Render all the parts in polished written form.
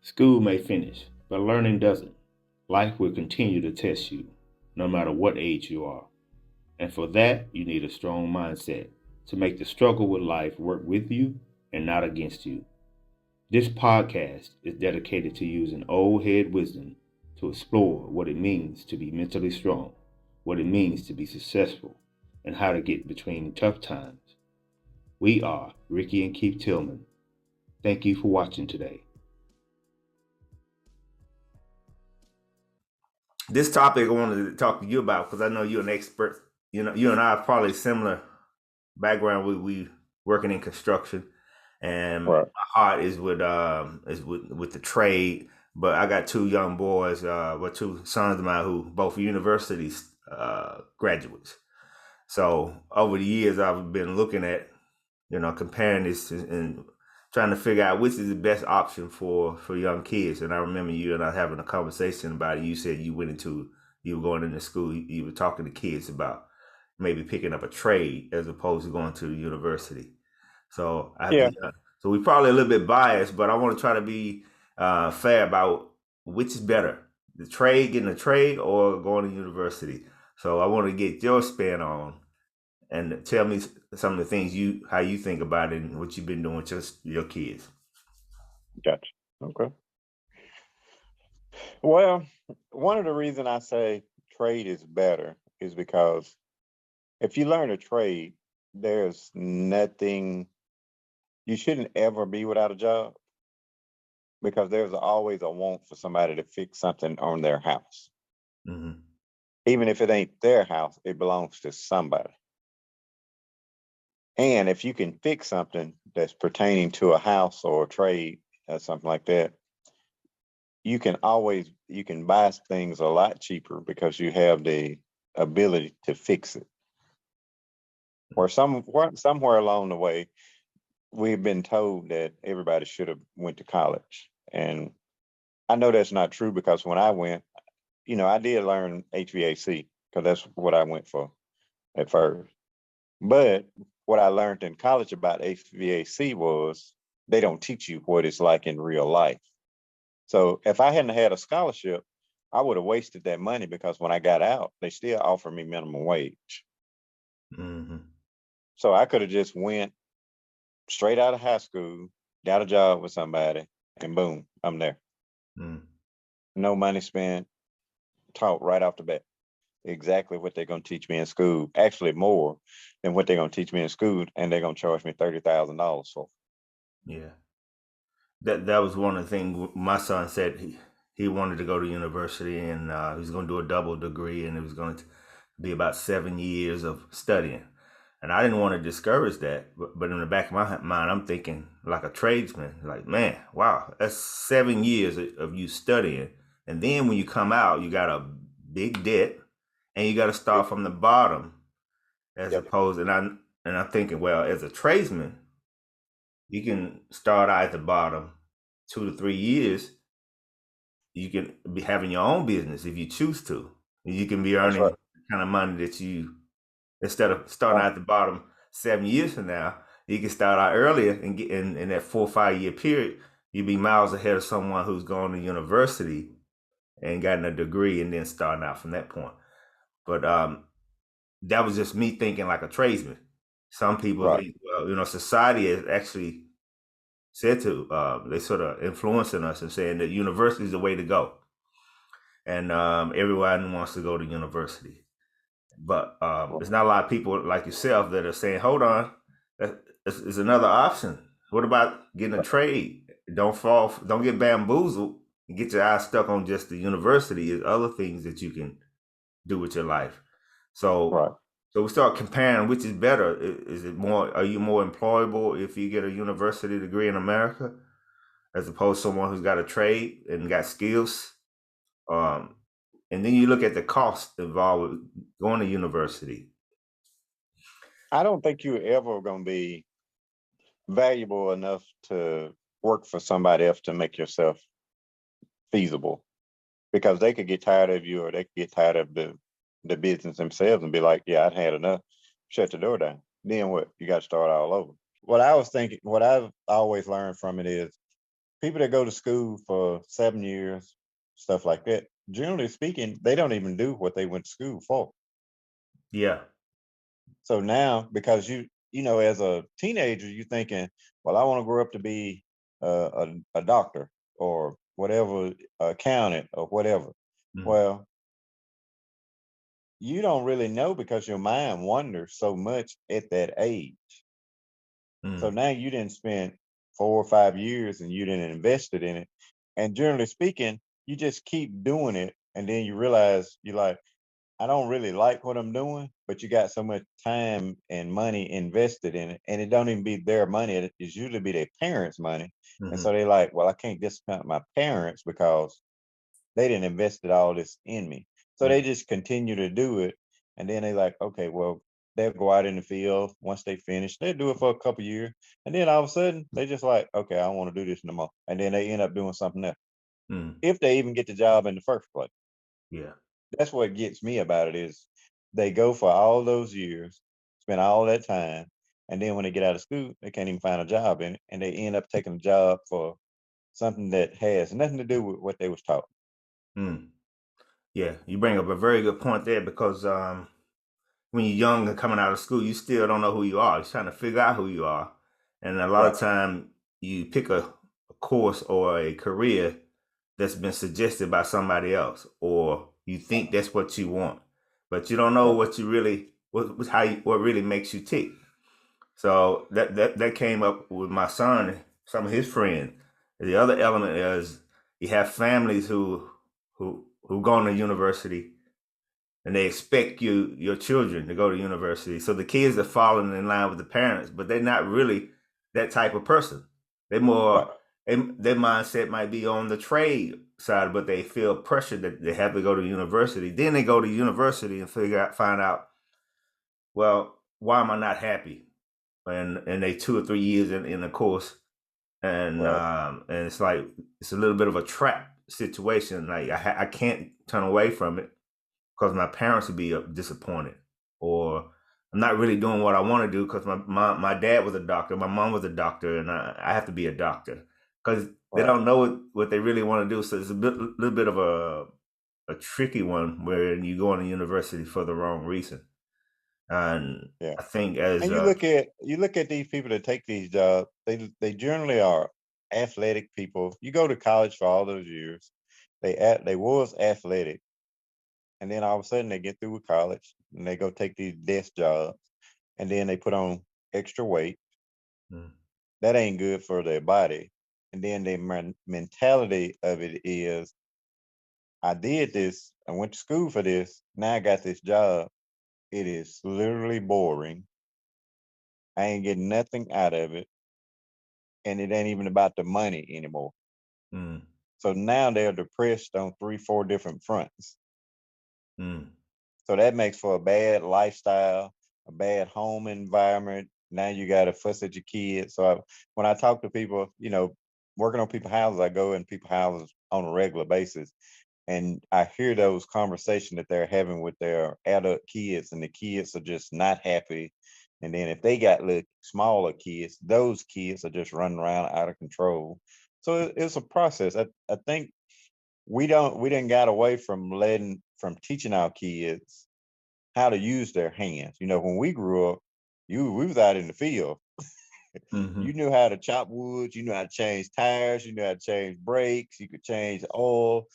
School may finish, but learning doesn't. Life will continue to test you, no matter what age you are. And for that, you need a strong mindset to make the struggle with life work with you and not against you. This podcast is dedicated to using old head wisdom to explore what it means to be mentally strong, what it means to be successful, and how to get between tough times. We are Ricky and Keith Tillman. Thank you for watching today. This topic I wanted to talk to you about because I know you're an expert. You know, you and I are probably similar background. We working in construction, and Right. my heart is with the trade. But I got two young boys, two sons of mine who both universities graduates. So over the years, I've been looking at, comparing this and trying to figure out which is the best option for young kids. And I remember you and I having a conversation about it. You said you were going into school, you were talking to kids about maybe picking up a trade as opposed to going to the university. So Yeah. so we're probably a little bit biased, but I want to try to be fair about which is better, getting a trade or going to university. So I want to get your spin on and tell me some of the things how you think about it and what you've been doing with your kids. Gotcha. Okay. Well, one of the reasons I say trade is better is because if you learn a trade, there's nothing, you shouldn't ever be without a job because there's always a want for somebody to fix something on their house. Mm-hmm. Even if it ain't their house, it belongs to somebody. And if you can fix something that's pertaining to a house or a trade or something like that, you can buy things a lot cheaper because you have the ability to fix it. Or somewhere along the way, we've been told that everybody should have went to college. And I know that's not true because when I went, I did learn HVAC because that's what I went for at first. But what I learned in college about HVAC was they don't teach you what it's like in real life. So if I hadn't had a scholarship, I would have wasted that money because when I got out, they still offer me minimum wage. Mm-hmm. So I could have just went straight out of high school, got a job with somebody, and boom, I'm there. Mm. No money spent, taught right off the bat. Exactly what they're going to teach me in school. Actually, more than what they're going to teach me in school, and they're going to charge me $30,000 for. Yeah, that was one of the things my son said. He wanted to go to university and he was going to do a double degree, and it was going to be about 7 years of studying. And I didn't want to discourage that, but in the back of my mind, I'm thinking like a tradesman, like, man, wow, that's 7 years of you studying. And then when you come out, you got a big debt and you got to start from the bottom as Yep. opposed, and I'm thinking, well, as a tradesman, you can start out at the bottom 2 to 3 years. You can be having your own business if you choose to. You can be That's earning right. the kind of money that you, instead of starting Right. out at the bottom 7 years from now, you can start out earlier and get in that 4 or 5 year period. You'd be miles ahead of someone who's going to university and gotten a degree and then starting out from that point. But that was just me thinking like a tradesman. Some people Right. think, well, society has actually said to, they sort of influencing us and saying that university is the way to go. And everyone wants to go to university. But there's not a lot of people like yourself that are saying, hold on, there's another option. What about getting a trade? Don't get bamboozled and get your eyes stuck on just the university. There's other things that you can do with your life. So Right. so we start comparing which is better. Is it more? Are you more employable if you get a university degree in America as opposed to someone who's got a trade and got skills? Um, and then you look at the cost involved with going to university. I don't think you're ever going to be valuable enough to work for somebody else to make yourself feasible because they could get tired of you or they could get tired of the business themselves and be like, yeah, I've had enough. Shut the door down. Then what? You got to start all over. What I've always learned from it is people that go to school for 7 years, stuff like that, generally speaking, they don't even do what they went to school for. Yeah. So now, because as a teenager, you're thinking, well, I want to grow up to be a doctor or whatever, accountant or whatever. Mm, Well, you don't really know because your mind wanders so much at that age. So mm, now you didn't spend 4 or 5 years and you didn't invested in it. And generally speaking, you just keep doing it. And then you realize you're like, I don't really like what I'm doing, but you got so much time and money invested in it. And it don't even be their money. It's usually be their parents' money. And so mhm, they like, well, I can't discount my parents because they didn't invested all this in me. So they mm, just continue to do it. And then they like, okay, well, they'll go out in the field once they finish. They do it for a couple years. And then all of a sudden they just like, okay, I don't want to do this no more. And then they end up doing something else. mm, If they even get the job in the first place. yeah. That's what gets me about it is they go for all those years, spend all that time, and then when they get out of school, they can't even find a job in it. And they end up taking a job for something that has nothing to do with what they was taught. Mm. Yeah, you bring up a very good point there because when you're young and coming out of school, you still don't know who you are. You're trying to figure out who you are, and a lot Right. of time you pick a course or a career that's been suggested by somebody else, or you think that's what you want, but you don't know Right. what you really what really makes you tick. So that came up with my son and some of his friends. The other element is you have families who go to university and they expect your children to go to university. So the kids are falling in line with the parents, but they're not really that type of person. They're Right. more their mindset might be on the trade side, but they feel pressure that they have to go to university. Then they go to university and find out, well, why am I not happy? And they 2 or 3 years in the course, Right. and it's like it's a little bit of a trap situation. Like I can't turn away from it because my parents would be disappointed, or I'm not really doing what I want to do because my dad was a doctor, my mom was a doctor, and I have to be a doctor because they Right. don't know what they really want to do. So it's little bit of a tricky one where you go to university for the wrong reason. And Yeah. I think as And you look at these people that take these jobs, they generally are athletic people. You go to college for all those years. They was athletic, and then all of a sudden they get through with college and they go take these desk jobs, and then they put on extra weight. mm, That ain't good for their body. And then their mentality of it is, I did this, I went to school for this, now I got this job. It is literally boring. I ain't getting nothing out of it, and it ain't even about the money anymore. mm, So now they're depressed on 3, 4 different fronts. mm, So that makes for a bad lifestyle, a bad home environment. Now you got to fuss at your kids. So when I talk to people, working on people's houses, I go in people's houses on a regular basis, and I hear those conversations that they're having with their adult kids, and the kids are just not happy. And then if they got little smaller kids, those kids are just running around out of control. So it's a process. I think we didn't got away from teaching our kids how to use their hands. When we grew up, we was out in the field. You mhm, knew how to chop wood, you knew how to change tires, you knew how to change brakes, you could change oil.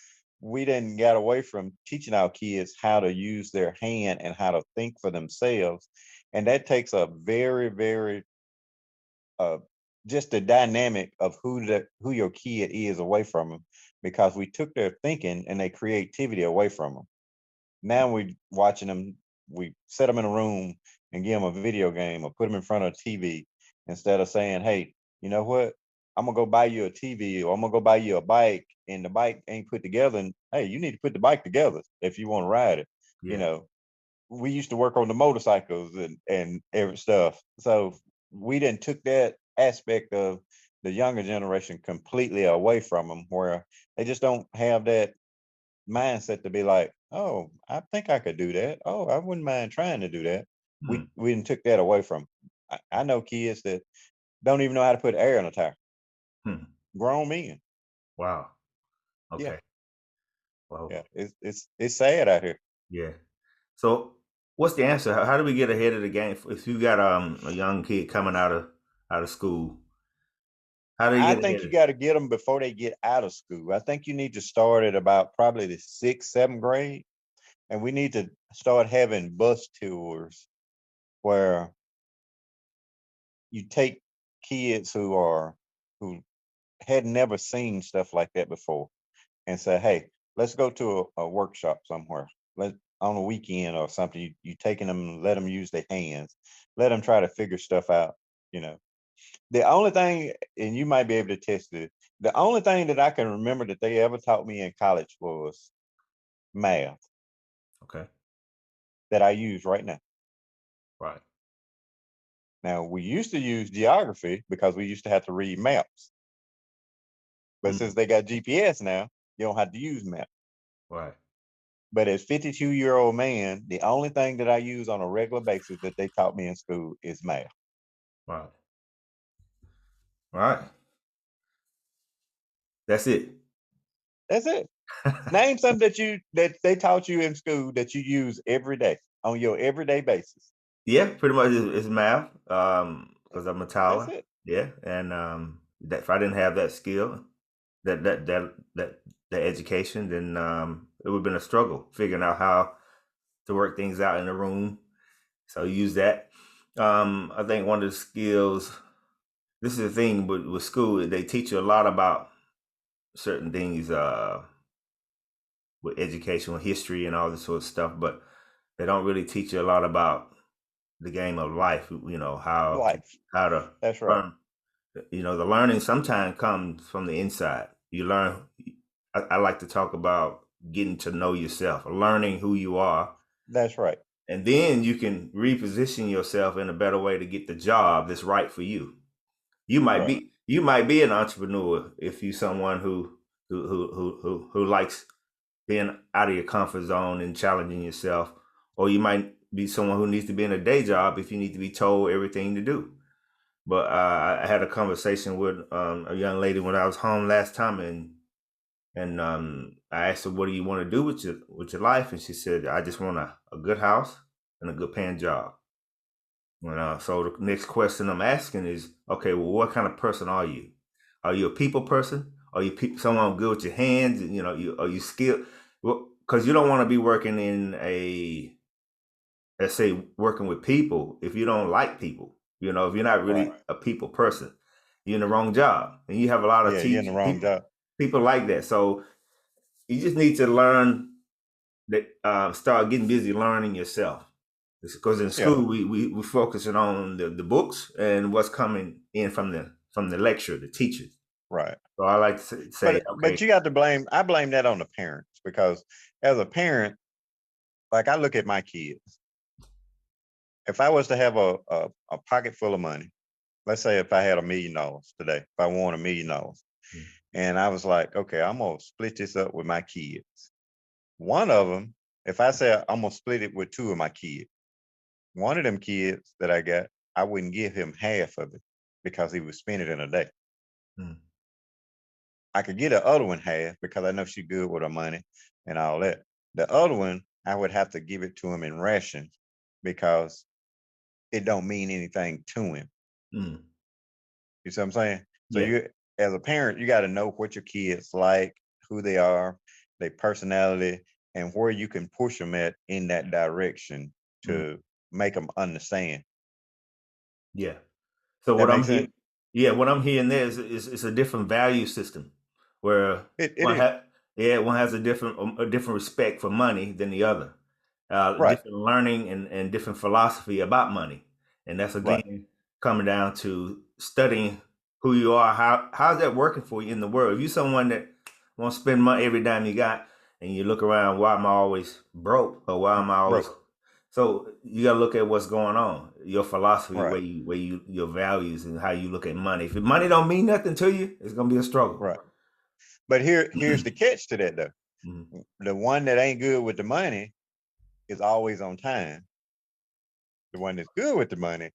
We didn't get away from teaching our kids how to use their hand and how to think for themselves. And that takes a very, very uh just the dynamic of who your kid is away from them, because we took their thinking and their creativity away from them. Now we watching them. We set them in a room and give them a video game or put them in front of a TV, instead of saying, "Hey, you know what? I'm gonna go buy you a TV, or I'm gonna go buy you a bike, and the bike ain't put together. And hey, you need to put the bike together if you want to ride it." You yeah, know, we used to work on the motorcycles and every stuff. So we didn't took that aspect of the younger generation completely away from them, where they just don't have that mindset to be like, "Oh, I think I could do that. Oh, I wouldn't mind trying to do that." mm, We didn't took that away from. I know kids that don't even know how to put air in a tire. mm, grown men. Wow. Yeah, Okay. Well, yeah. It's sad out here. yeah. So, what's the answer? How do we get ahead of the game? If you got a young kid coming out of school, how do you I get think ahead you of it? got to get them before they get out of school. I think you need to start at about probably the sixth, seventh grade, and we need to start having bus tours where you take kids who had never seen stuff like that before and say, hey, let's go to a workshop somewhere. Let on a weekend or something. You taking them, let them use their hands, let them try to figure stuff out. You know, the only thing, and you might be able to test it. The only thing that I can remember that they ever taught me in college was math Okay. that I use right now. Right. Now we used to use geography because we used to have to read maps, but since Mm, they got GPS now, you don't have to use maps. right. But as 52-year-old man, the only thing that I use on a regular basis that they taught me in school is math. Right. Right. That's it. That's it. Name something that they taught you in school that you use every day on your everyday basis. Yeah, pretty much it's math. Because I'm a That's Tyler. it. Yeah, and that if I didn't have that skill, that that education, then it would have been a struggle figuring out how to work things out in a room. So use that. I think one of the skills. This is the thing with school; they teach you a lot about certain things with educational history and all this sort of stuff, but they don't really teach you a lot about the game of life. You know Life. how to That's right. learn. You know, the learning sometimes comes from the inside. You learn. I like to talk about getting to know yourself, learning who you are, That's right. and then you can reposition yourself in a better way to get the job that's right for you. Right. You might be an entrepreneur if you're someone who likes being out of your comfort zone and challenging yourself, or you might be someone who needs to be in a day job if you need to be told everything to do. But I had a conversation with a young lady when I was home last time, and I asked her, "What do you want to do with your life?" And she said, "I just want a good house and a good paying job." So the next question I'm asking is, okay, well, what kind of person are you? Are you a people person? Are you someone good with your hands? And, are you skilled? Well, because you don't want to be working in let's say, working with people if you don't like people. If you're not really Right. a people person, you're in the wrong job. And you have a lot of Yeah, you're in the teachers, wrong job. people like that. So you just need to learn that, start getting busy learning yourself. Because in Yeah. school we focusing on the books and what's coming in from the lecture, the teachers. Right. So I like to say, But okay, you got to blame. I blame that on the parents because as a parent, like I look at my kids. If I was to have a pocket full of money, let's say if I had $1 million today, if I won $1 million, mm, and I was like, okay, I'm gonna split this up with my kids. One of them, if I say I'm gonna split it with two of my kids, one of them kids that I got, I wouldn't give him half of it because he would spend it in a day. mm, I could get the other one half because I know she's good with her money and all that. The other one, I would have to give it to him in rations because it don't mean anything to him. mm, You see what I'm saying? So yeah, you, as a parent, you got to know what your kids like, who they are, their personality, and where you can push them at in that direction mm, to make them understand. yeah. So That what I'm makes here, sense. yeah, what I'm hearing there is a different value system, where It one is has one has a different respect for money than the other, right, different learning and different philosophy about money, and that's right, again coming down to studying who you are. How's that working for you in the world? If you're someone that wants to spend money every dime you got, and you look around, why am I always broke, or why am I always? bro. So you got to look at what's going on, your philosophy, Right, your values, and how you look at money. If money don't mean nothing to you, it's gonna be a struggle. right. But here's the catch to that though. Mhm. The one that ain't good with the money is always on time. The one that's good with the money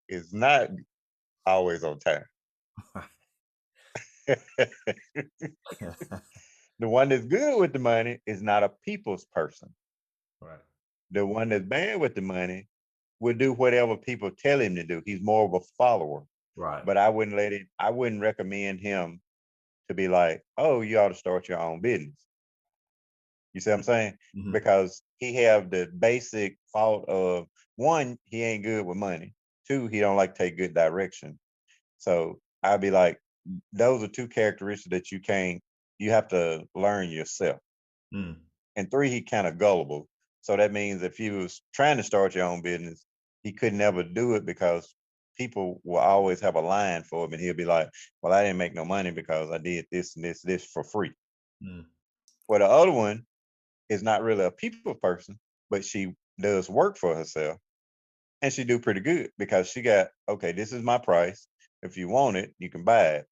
is not always on time. The one that's good with the money is not a people's person. Right. The one that's bad with the money will do whatever people tell him to do. He's more of a follower. Right. But I wouldn't recommend him to be like, oh, you ought to start your own business. You see what I'm saying? Mm-hmm. Because he have the basic fault of, one, he ain't good with money. Two, he don't like to take good direction. So I'd be like, those are two characteristics that you have to learn yourself. Mm. And three, he kind of gullible. So that means if you was trying to start your own business, he could never do it because people will always have a line for him, and he'll be like, well, I didn't make no money because I did this and this for free. Mm. Well, the other one is not really a people person, but she does work for herself, and she do pretty good because she got, okay, this is my price. If you want it, you can buy it.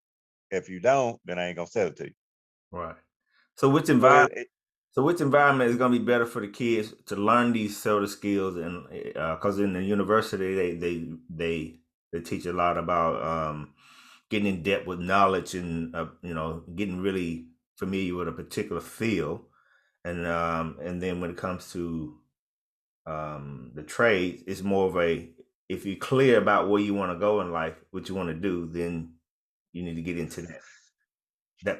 If you don't, then I ain't gonna sell it to you. Right. So which So environment? So which environment is going to be better for the kids to learn these sort of skills? And because in the university they teach a lot about getting in depth with knowledge and getting really familiar with a particular field. And then when it comes to the trades, it's more of a, if you're clear about where you want to go in life, what you want to do, then you need to get into that particular.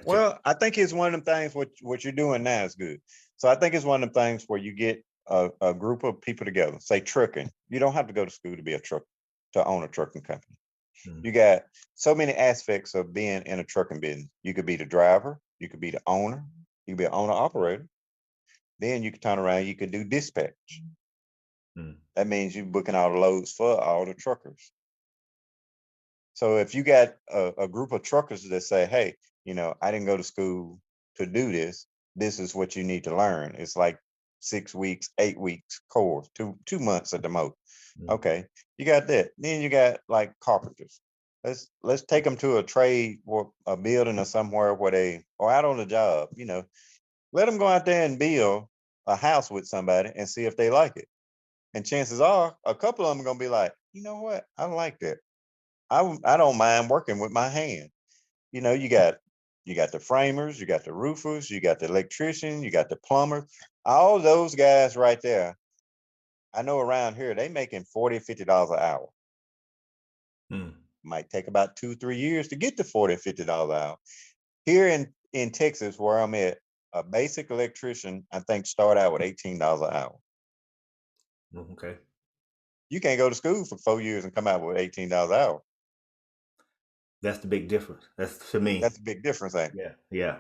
Well, I think it's one of them things. What you're doing now is good. So I think it's one of them things where you get a group of people together. Say trucking. You don't have to go to school to be a truck to own a trucking company. Mm. You got so many aspects of being in a trucking business. You could be the driver. You could be the owner. You could be an owner operator. Then you could turn around. You could do dispatch. Mm. That means you're booking all the loads for all the truckers. So if you got a group of truckers that say, hey, I didn't go to school to do this. This is what you need to learn. It's like 6 weeks, 8 weeks course, 2 months at the most. Mm. Okay, you got that. Then you got like carpenters. Let's take them to a trade or a building or somewhere where they or out on the job. Let them go out there and build a house with somebody and see if they like it. And chances are, a couple of them are gonna be like, you know what, I like that. I don't mind working with my hand. You got the framers, you got the roofers, you got the electrician, you got the plumber. All those guys right there, I know around here they making $40, $50 an hour. Mm. Might take about 2, 3 years to get to $40, $50 an hour. Here in Texas, where I'm at, a basic electrician, I think, start out with $18 an hour. Okay. You can't go to school for 4 years and come out with $18 an hour. That's the big difference. That's to me. That's a big difference, ain't Yeah. Yeah.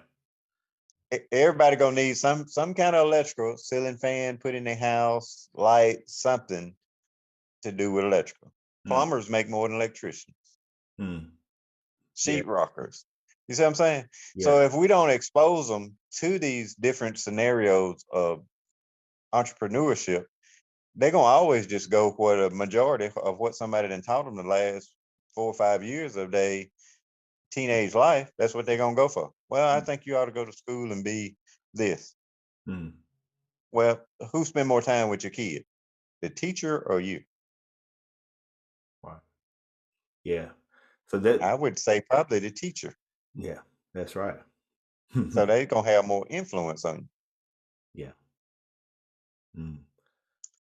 everybody gonna need some kind of electrical ceiling fan put in their house, light, something to do with electrical. Mm. Plumbers make more than electricians, Mm. Yeah. sheet rockers. You see what I'm saying? Yeah. So if we don't expose them to these different scenarios of entrepreneurship, they're gonna always just go for the majority of what somebody done taught them the last 4 or 5 years of their teenage life. That's what they're gonna go for. Well, I think you ought to go to school and be this. Mm. Well, who spend more time with your kid, the teacher or you? Wow. Yeah. So that. I would say probably the teacher. Yeah. That's right. So they gonna have more influence on you. Yeah. Mm.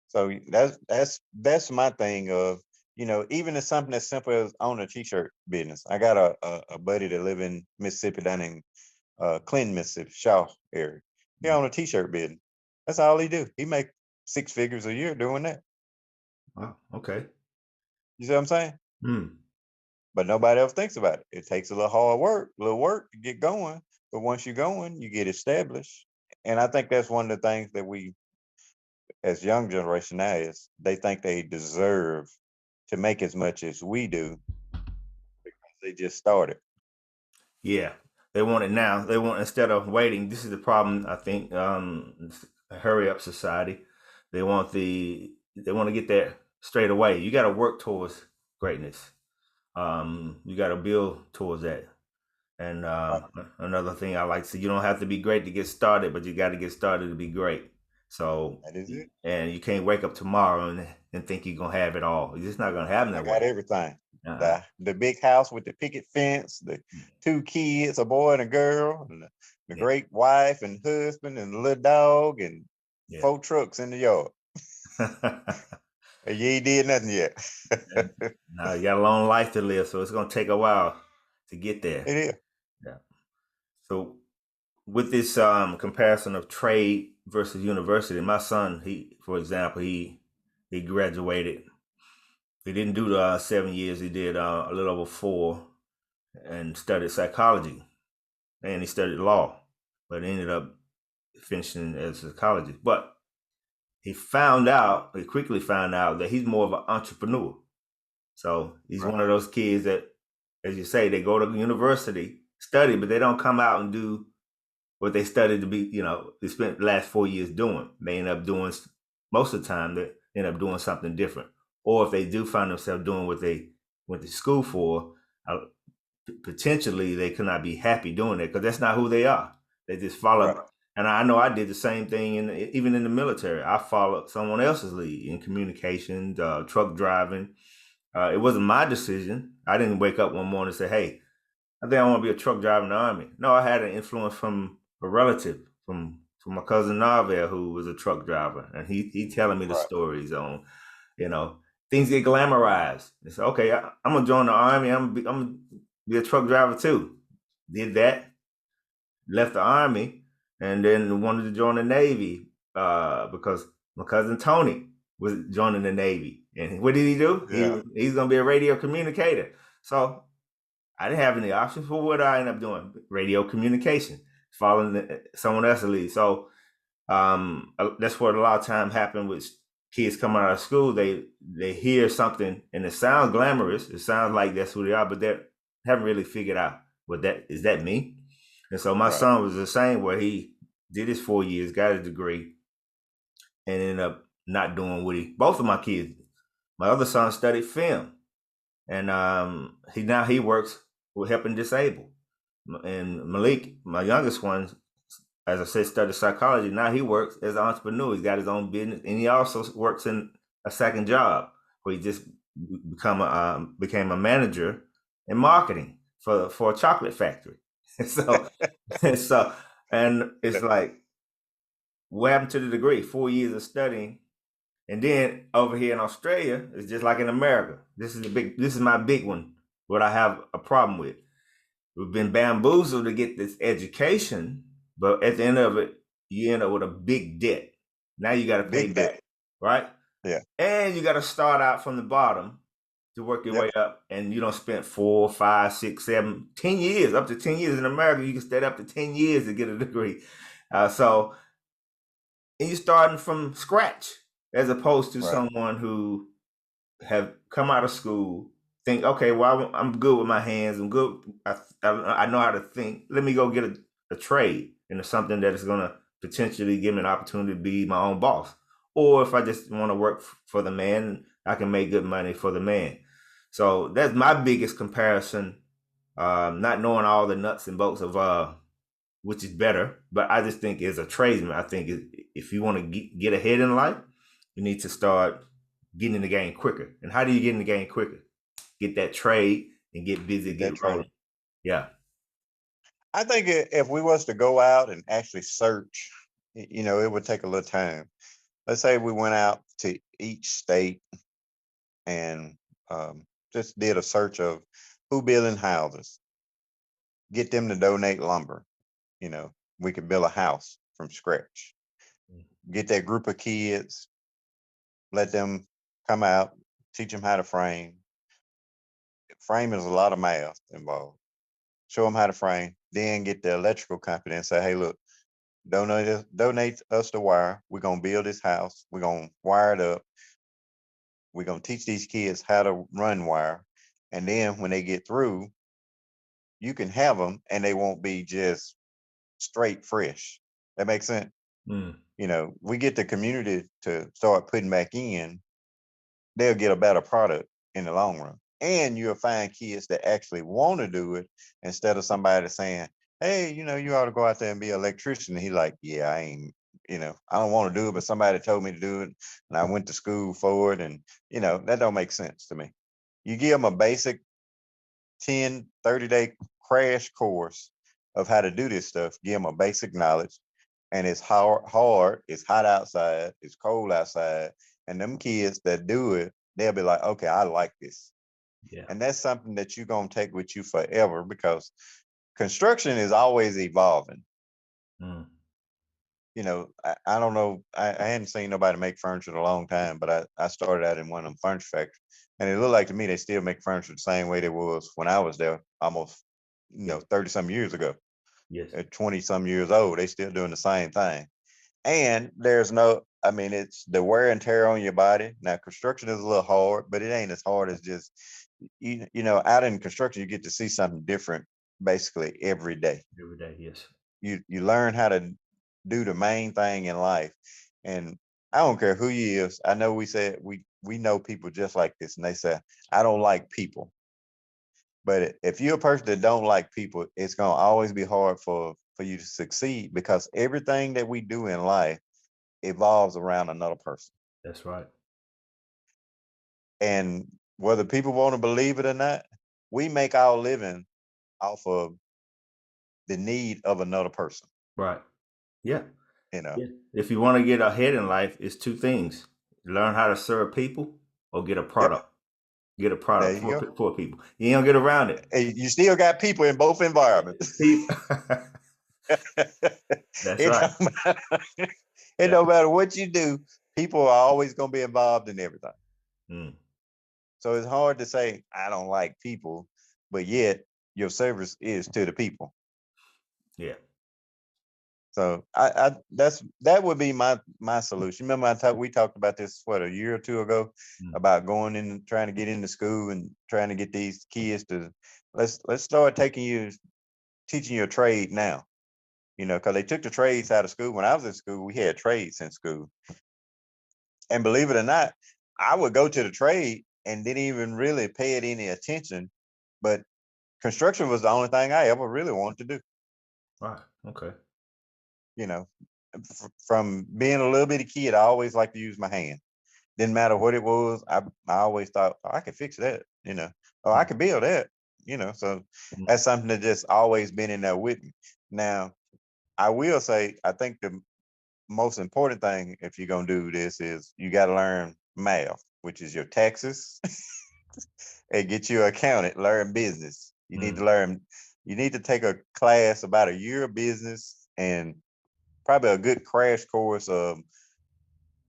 So that's my thing of, even if something as simple as own a t-shirt business. I got a buddy that live in Mississippi, down in Clinton, Mississippi, Shaw area. He Mm. own a t-shirt business. That's all he do. He make 6 figures a year doing that. Wow. Okay. You see what I'm saying? Mm. But nobody else thinks about it. It takes a little hard work, a little work to get going. But once you're going, you get established. And I think that's one of the things that we, as young generation now, is they think they deserve to make as much as we do because they just started. Yeah. They want it now. They want, instead of waiting. This is the problem. I think. Hurry up society. They want to get there straight away. You got to work towards greatness. You got to build towards that. And Right. another thing I like to say, you don't have to be great to get started, but you got to get started to be great. So, That is it. and you can't wake up tomorrow and think you're gonna have it all. You're just not gonna have it I that got way. everything. Uh-uh. The big house with the picket fence, the two kids, a boy and a girl, and the Yeah. great wife and husband and the little dog and Yeah. 4 trucks in the yard. And you ain't did nothing yet. Now you got a long life to live, so it's gonna take a while to get there. It is. Yeah. So with this comparison of trade versus university, my son, for example, he graduated. He didn't do the 7 years. He did a little over 4, and studied psychology, and he studied law, but ended up finishing as a psychologist. But he quickly found out that he's more of an entrepreneur. So he's Right. one of those kids that, as you say, they go to university, study, but they don't come out and do what they studied to be, they spent the last 4 years doing. They end up doing, most of the time, they end up doing something different. Or if they do find themselves doing what they went to school for, potentially they could not be happy doing it because that's not who they are. They just Right. follow. And I know I did the same thing, even in the military. I followed someone else's lead in communications, truck driving. It wasn't my decision. I didn't wake up one morning and say, "Hey, I think I want to be a truck driver in the army." No, I had an influence from a relative, from my cousin Narvell, who was a truck driver, and he telling me the Right. stories on, you know, things get glamorized. It's okay. I'm gonna join the army. I'm gonna be a truck driver too. Did that, left the army, and then wanted to join the Navy because my cousin Tony was joining the Navy. And what did he do? Yeah. He's gonna be a radio communicator. So I didn't have any options. For what did I end up doing? Radio communication, following someone else's lead. So that's what a lot of time happen with kids coming out of school. They hear something and it sounds glamorous. It sounds like that's who they are, but they haven't really figured out what that is. That me? And so my Right. son was the same, where he did his 4 years, got a degree, and ended up not doing what he. Both of my kids. My other son studied film, and he works with helping disabled. And Malik, my youngest one, as I said, studied psychology. Now he works as an entrepreneur. He's got his own business, and he also works in a second job where he just became a manager in marketing for a chocolate factory. so, so, and it's like, what happened to the degree? 4 years of studying, and then over here in Australia, it's just like in America. This is my big one. What I have a problem with. We've been bamboozled to get this education, but at the end of it, you end up with a big debt. Now you got to pay Big back, debt. right? Yeah. And you got to start out from the bottom to work your way Yep. up. And you don't spend 4, 5, 6, 7, 10 years, up to 10 years in America. You can stay up to 10 years to get a degree. And you're starting from scratch as opposed to Right. someone who have come out of school, think, okay, well, I'm good with my hands. I'm good. I know how to think. Let me go get a trade into something that is going to potentially give me an opportunity to be my own boss. Or if I just want to work for the man, I can make good money for the man. So that's my biggest comparison. Not knowing all the nuts and bolts of which is better, but I just think as a tradesman, I think if you want to get ahead in life, you need to start getting in the game quicker. And how do you get in the game quicker? Get that trade and get busy, Get that get trade. rolling. Yeah. I think if we was to go out and actually search, it would take a little time. Let's say we went out to each state and just did a search of who building houses, get them to donate lumber. We could build a house from scratch. Get that group of kids, let them come out, teach them how to frame. Framing is a lot of math involved. Show them how to frame, then get the electrical company and say, hey, look, donate us the wire. We're going to build this house. We're going to wire it up. We're going to teach these kids how to run wire. And then when they get through, you can have them and they won't be just straight fresh. That makes sense. Mm. We get the community to start putting back in, they'll get a better product in the long run. And you'll find kids that actually want to do it instead of somebody saying, hey, you ought to go out there and be an electrician. And he's like, yeah, I ain't, I don't want to do it, but somebody told me to do it. And I went to school for it. And, that don't make sense to me. You give them a basic 10, 30-day crash course of how to do this stuff. Give them a basic knowledge. And it's hard, it's hot outside, it's cold outside. And them kids that do it, they'll be like, okay, I like this. Yeah. And that's something that you're going to take with you forever, because construction is always evolving. Mm. I don't know. I hadn't seen nobody make furniture in a long time, but I started out in one of them furniture factories, and it looked like to me they still make furniture the same way they was when I was there, almost Yeah. 30 some years ago. Yes. At 20 some years old, they still doing the same thing. And there's no, I mean, it's the wear and tear on your body. Now, construction is a little hard, but it ain't as hard as just out in construction, you get to see something different basically every day. Every day. Yes. You learn how to do the main thing in life. And I don't care who you is. I know we said we know people just like this, and they say, I don't like people. But if you're a person that don't like people, it's gonna always be hard for you to succeed, because everything that we do in life evolves around another person. That's right. And whether people want to believe it or not, we make our living off of the need of another person. Right. Yeah. You know. Yeah. If you want to get ahead in life, it's two things: learn how to serve people, or get a Yep. product. Get a There product you go. for people. You ain't gonna get around it. And you still got people in both environments. People. That's it right. don't matter. It Yeah. don't matter what you do. People are always going to be involved in everything. Mm. So it's hard to say I don't like people, but yet your service is to the people. Yeah. So that would be my solution. Remember, we talked about this a year or two ago Mm. about going in, trying to get into school and trying to get these kids to let's start teaching you a trade now. Because they took the trades out of school. When I was in school, we had trades in school. And believe it or not, I would go to the trade and didn't even really pay it any attention. But construction was the only thing I ever really wanted to do. Right. Okay. You know, from being a little bitty kid, I always liked to use my hand. Didn't matter what it was. I always thought, oh, I could fix that, or I Mm. could build that, So Mm. that's something that just always been in there with me. Now, I will say, I think the most important thing if you're going to do this is you got to learn math, which is your taxes, and get you accountant, learn business. Mm. You need to take a class about a year of business, and probably a good crash course of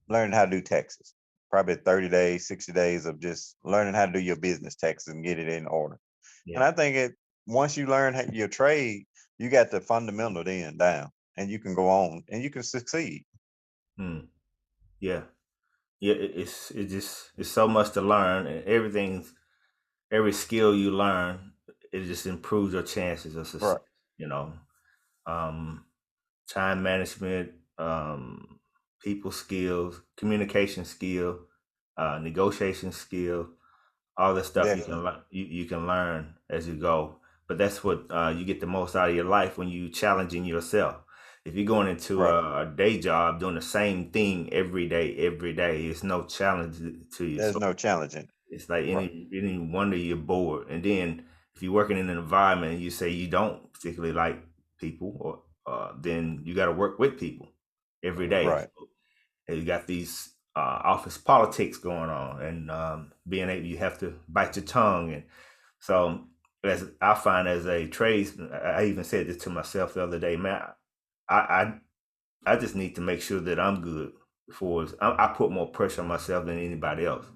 learning how to do taxes. Probably 30 days, 60 days of just learning how to do your business taxes and get it in order. And Yeah. I think once you learn your trade, you got the fundamental then down, and you can go on and you can succeed. Mm. Yeah. Yeah. It's so much to learn, and every skill you learn, it just improves your chances of success. Right. You know, um, time management, people skills, communication skill, negotiation skill, all the stuff you can Definitely. learn. You can learn as you go. But that's what you get the most out of your life when you challenging yourself. If you're going into Right. a day job doing the same thing every day, it's no challenge to you. There's So no challenging. it's like Right. any wonder you're bored. And then if you're working in an environment and you say you don't particularly like people, or then you got to work with people every day. Right. So, and you got these office politics going on, and being able, you have to bite your tongue. And so, as I find as a tradesman, I even said this to myself the other day, man. I I, I just need to make sure that I'm good before I put more pressure on myself than anybody else.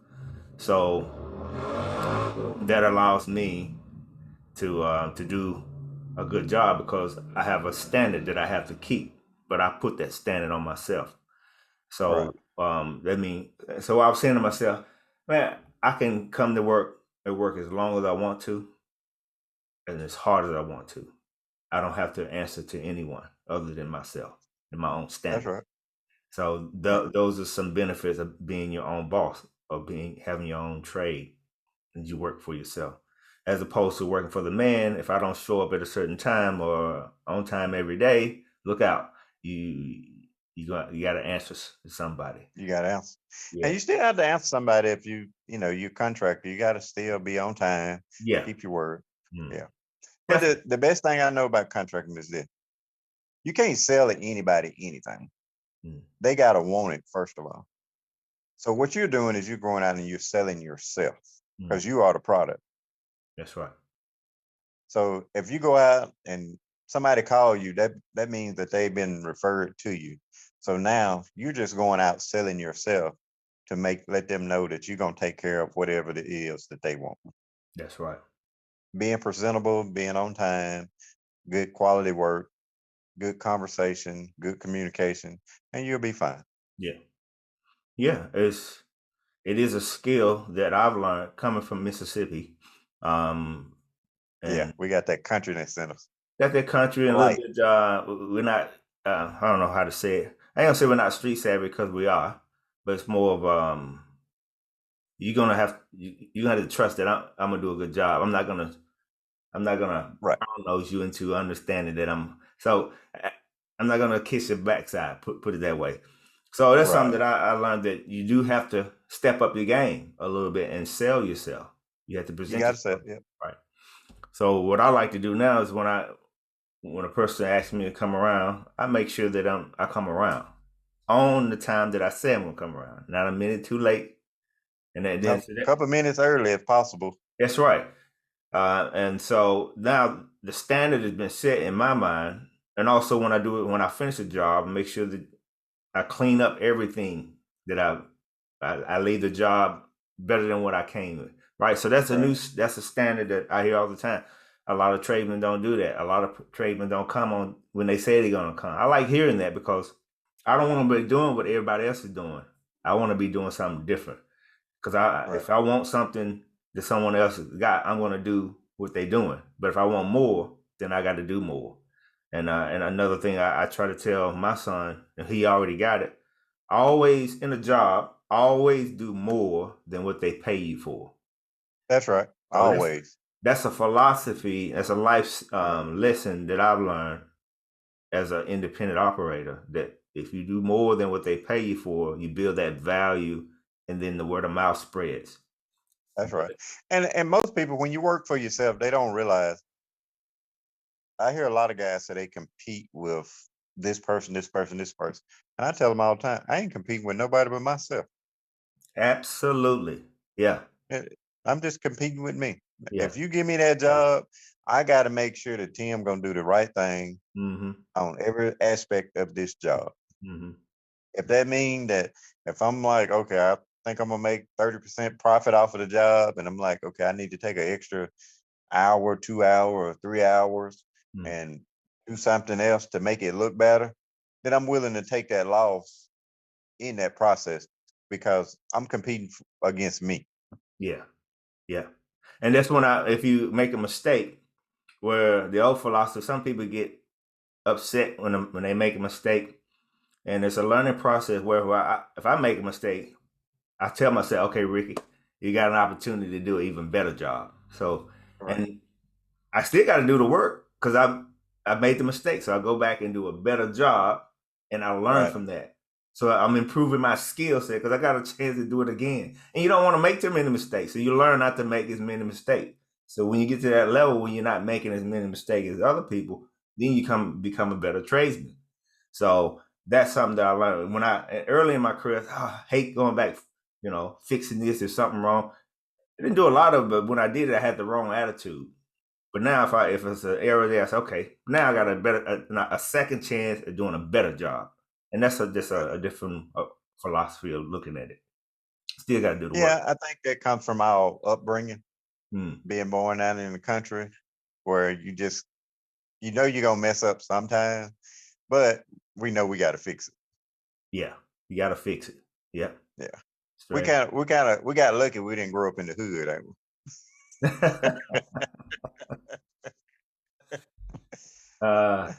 So that allows me to do a good job because I have a standard that I have to keep, but I put that standard on myself. Right. So that mean so I was saying to myself, man, I can come to work at work as long as I want to and as hard as I want to. I don't have to answer to anyone other than myself and my own That's standard. right. So Yeah. those are some benefits of being your own boss, of being having your own trade, and you work for yourself, as opposed to working for the man. If I don't show up at a certain time or on time every day, look out. You you got to answer to somebody. You got to answer, and Yeah, you still have to answer somebody if you contractor. You got to still be on time, yeah, keep your word. mm, Yeah, but definitely. the best thing I know about contracting is this: you can't sell to anybody anything. Mm, They got to want it first of all. So what you're doing is you're going out and you're selling yourself mm, because you are the product. that's right. So if you go out and somebody call you, that means that they've been referred to you. So now you're just going out selling yourself to let them know that you're gonna take care of whatever it is that they want. That's right. Being presentable, being on time, good quality work, good conversation, good communication, and you'll be fine. Yeah, yeah. It is a skill that I've learned coming from Mississippi, um, Yeah, and we got that countryness in us. that the country and a little Polite. bit. We're not. I don't know how to say it. I ain't gonna say we're not street savvy because we are, but it's more of you're gonna have to trust that I'm gonna do a good job. I'm not gonna Right, nose you into understanding that I'm not gonna kiss your backside. Put it that way. So that's something right. that I learned that you do have to step up your game a little bit and sell yourself. You have to You present gotta say, yourself yeah, right. So what I like to do now is when a person asks me to come around, I make sure that I come around on the time that I say I'm gonna come around, not a minute too late. And then a so that, couple minutes early if possible. that's right. And so now the standard has been set in my mind. And also when I do it, when I finish a job, make sure that I clean up everything that I leave the job better than what I came with. Right. So Right, that's a standard that I hear all the time. A lot of tradesmen don't do that. A lot of tradesmen don't come on when they say they're gonna come. I like hearing that because I don't want to be doing what everybody else is doing. I want to be doing something different. Because right. if I want something that someone else has got, I'm going to do what they're doing. But if I want more, then I got to do more. And another thing I try to tell my son, and he already got it. Always in a job, always do more than what they pay you for. That's right. So Always. that's a philosophy, that's a life Right. lesson that I've learned as an independent operator. That if you do more than what they pay you for, you build that value, and then the word of mouth spreads. That's right. And most people, when you work for yourself, they don't realize. I hear a lot of guys say they compete with this person, this person, this person, and I tell them all the time, I ain't competing with nobody but myself. Absolutely. Yeah. Eh, I'm just competing with me. Yeah. If you give me that job, I got to make sure that Tim gonna do the right thing Mm-hmm. on every aspect of this job. Mm-hmm. If that mean that if I'm like, okay, I think I'm gonna make 30% profit off of the job, and I'm like, okay, I need to take an extra hour, 2 hour, or 3 hours Mm. and do something else to make it look better, then I'm willing to take that loss in that process because I'm competing against me. Yeah. Yeah. And that's when if you make a mistake, where the old philosophy, some people get upset when they make a mistake, and it's a learning process where if I make a mistake, I tell myself, okay, Ricky, you got an opportunity to do an even better job. So, Right, and I still got to do the work because I made the mistake. So I go back and do a better job, and I learn right. from that. So I'm improving my skill set because I got a chance to do it again. And you don't want to make too many mistakes, so you learn not to make as many mistakes. So when you get to that level when you're not making as many mistakes as other people, then you become a better tradesman. So that's something that I learned when I early in my career. I hate going back, fixing this or something wrong. I didn't do a lot of it, but when I did it, I had the wrong attitude. But now, if it's an error there, I say, okay, now I got a second chance at doing a better job, and that's just Right. a different philosophy of looking at it. Still got to do the work. Yeah, I think that comes from our upbringing, Hmm. being born out in the country where you're gonna mess up sometime, but we know we got to fix it. Yeah, you got to fix it. Yeah, Yeah, straight. we got lucky we didn't grow up in the hood. Ain't uh, we?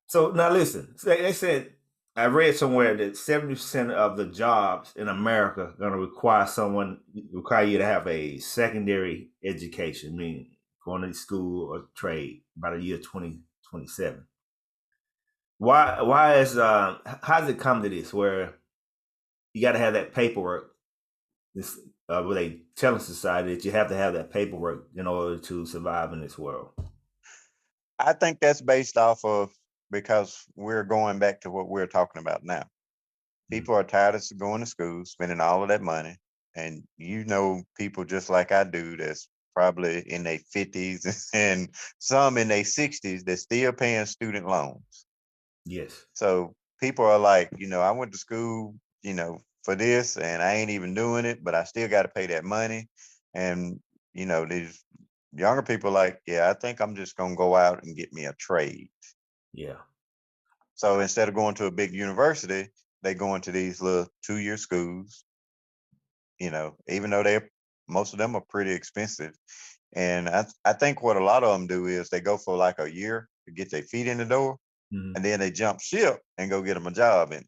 so now listen. So they said I read somewhere that 70% of the jobs in America are going to require you to have a secondary education, meaning going to school or trade by the year 2027. Why is how does it come to this where you got to have that paperwork? This where they telling society that you have to have that paperwork in order to survive in this world. I think that's based off of because we're going back to what we're talking about now. Mm. People are tired of going to school, spending all of that money. And people just like I do that's probably in their 50s and some in their 60s that's still paying student loans. Yes. So people are like, I went to school, for this and I ain't even doing it, but I still got to pay that money. And, these younger people like, yeah, I think I'm just going to go out and get me a trade. Yeah. So instead of going to a big university, they go into these little 2-year schools, even though most of them are pretty expensive. And I think what a lot of them do is they go for like a year to get their feet in the door Mm-hmm. and then they jump ship and go get them a job. And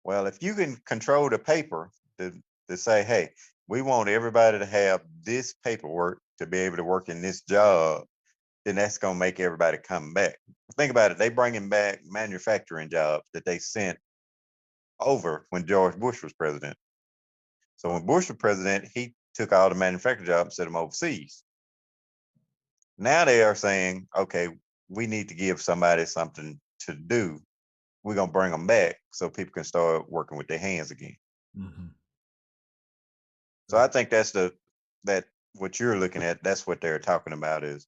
well, if you can control the paper to say, hey, we want everybody to have this paperwork to be able to work in this job, then that's going to make everybody come back. Think about it. They bringing back manufacturing jobs that they sent over when George Bush was president. So when Bush was president, he took all the manufacturing jobs and sent them overseas. Now they are saying, okay, we need to give somebody something to do. We're going to bring them back so people can start working with their hands again. Mm-hmm. So I think that what you're looking at, that's what they're talking about is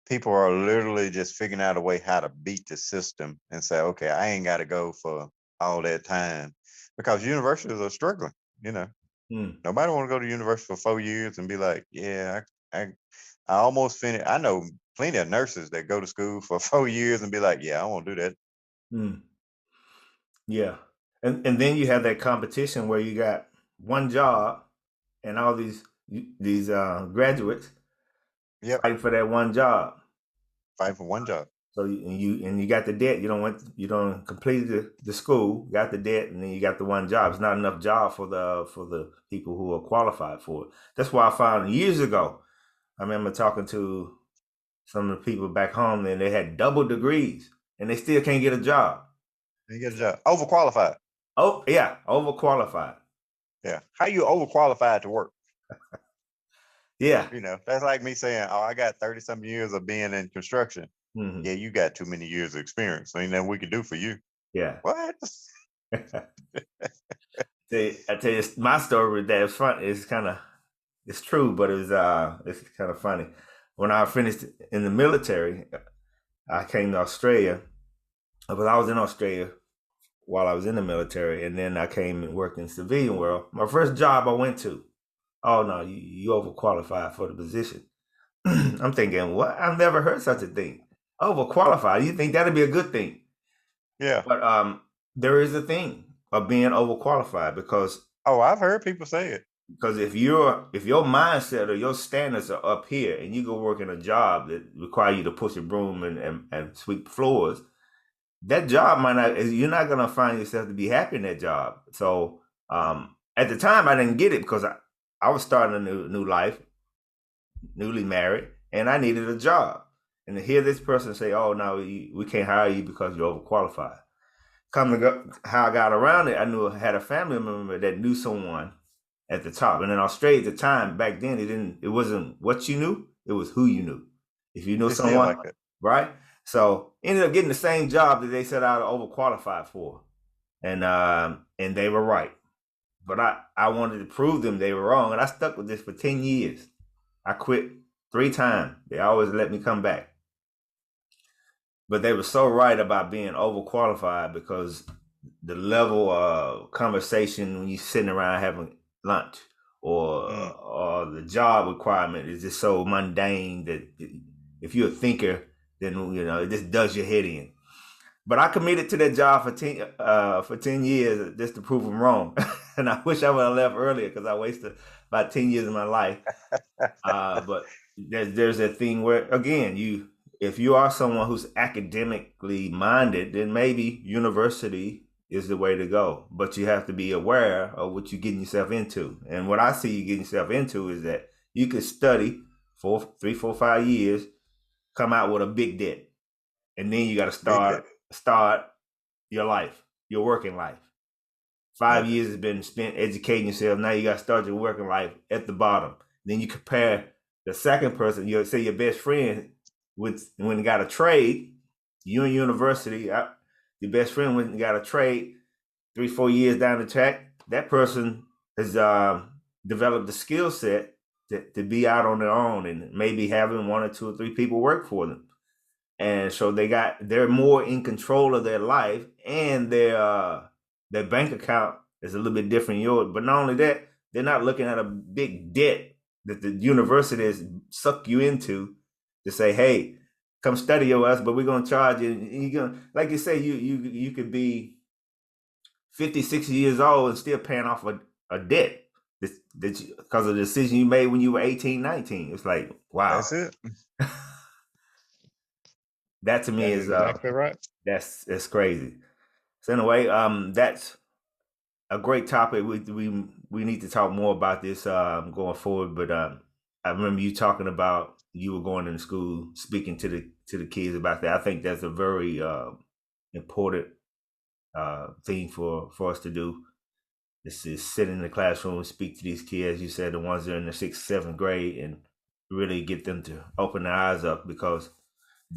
people are literally just figuring out a way how to beat the system and say, okay, I ain't got to go for all that time because universities are struggling. You know, Mm. nobody want to go to university for 4 years and be like, yeah, I almost finished. I know plenty of nurses that go to school for 4 years and be like, yeah, I won't do that. Mm. Yeah. And then you have that competition where you got one job and all these graduates Yep, fighting for that one job. fight for one job. So you got the debt. You don't complete the school, got the debt, and then you got the one job. It's not enough job for the people who are qualified for it. That's why I found years ago. I remember talking to some of the people back home, and they had double degrees, and they still can't get a job. You get a job. Overqualified. Oh yeah, overqualified. Yeah. How you overqualified to work? Yeah. That's like me saying, oh, I got 30 some years of being in construction. Hmm. Yeah, you got too many years of experience. Ain't nothing we can do for you. Yeah. What? I tell you, my story with that is fun. It's true, but it's kind of funny. When I finished in the military, I came to Australia. But I was in Australia while I was in the military, and then I came and worked in the civilian world. My first job I went to, oh no, you overqualified for the position. I'm thinking, what? I've never heard such a thing. Overqualified. You think that'd be a good thing? Yeah. But there is a thing of being overqualified Oh, I've heard people say it. because if your mindset or your standards are up here and you go work in a job that require you to push a broom and sweep floors, that job might not, you're not going to find yourself to be happy in that job. So at the time I didn't get it because I was starting a new life, newly married, and I needed a job. And to hear this person say, oh no, we can't hire you because you're overqualified. Come to go, how I got around it, I knew I had a family member that knew someone at the top. And in Australia at the time, back then, it wasn't what you knew, it was who you knew. If you know It's still someone, like that. right? So ended up getting the same job that they said I was overqualified for. And they were right. But I wanted to prove them they were wrong. And I stuck with this for 10 years. I quit 3 times. They always let me come back. But they were so right about being overqualified because the level of conversation when you're sitting around having lunch Mm. or the job requirement is just so mundane that if you're a thinker, then it just does your head in. But I committed to that job for 10 years just to prove them wrong, and I wish I would have left earlier because I wasted about 10 years of my life. But there's a thing where again if you are someone who's academically minded, then maybe university is the way to go. But you have to be aware of what you're getting yourself into. And what I see you getting yourself into is that you could study for 3, 4, 5 years, come out with a big debt, and then you got to Big start debt. start your life, your working life. 5 years has been spent educating yourself. Now you got to start your working life at the bottom. Then you compare the second person, you say your best friend, with when you got a trade, you in university, your best friend went and got a trade 3, 4 years down the track. That person has developed the skill set to be out on their own and maybe having one or two or three people work for them. And so they're more in control of their life, and their bank account is a little bit different than yours. But not only that, they're not looking at a big debt that the university has sucked you into to say, hey, come study with us, but we're gonna charge you. And you're gonna, like you say, you could be 50, 60 years old and still paying off a debt because of the decision you made when you were 18, 19. It's like, wow. That's it. That to me That is is exactly right. that's crazy. So anyway, that's a great topic. We need to talk more about this going forward. But I remember you talking about you were going into school, speaking to the kids about that. I think that's a very important thing for us to do. This is sit in the classroom and speak to these kids. You said the ones that are in the sixth, seventh grade, and really get them to open their eyes up, because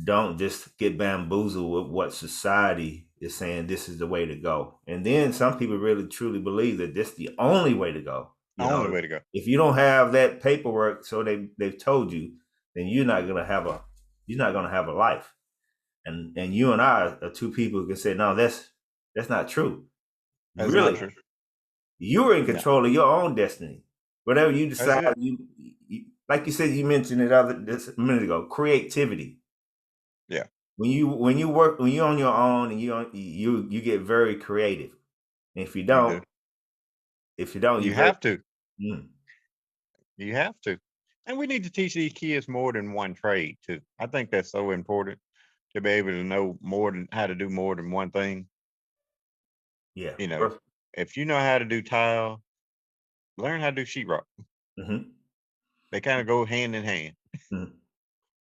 don't just get bamboozled with what society is saying this is the way to go. And then some people really truly believe that this is the only way to go. Only way to go. If you don't have that paperwork, so they've told you, then you're not gonna have a life. And you and I are two people who can say, no, that's not true. That's not Really, true. you're in No, control of your own destiny. Whatever you that's decide, it. you like you said, you mentioned it this a minute ago. Creativity. Yeah, When you're on your own and you get very creative. And you do. if you don't, you You very have to. mm, You have to. And we need to teach these kids more than one trade too. I think that's so important to be able to know more than how to do more than one thing. yeah. You know, if you know how to do tile, learn how to do sheetrock. Mm-hmm, They kind of go hand in hand, mm-hmm,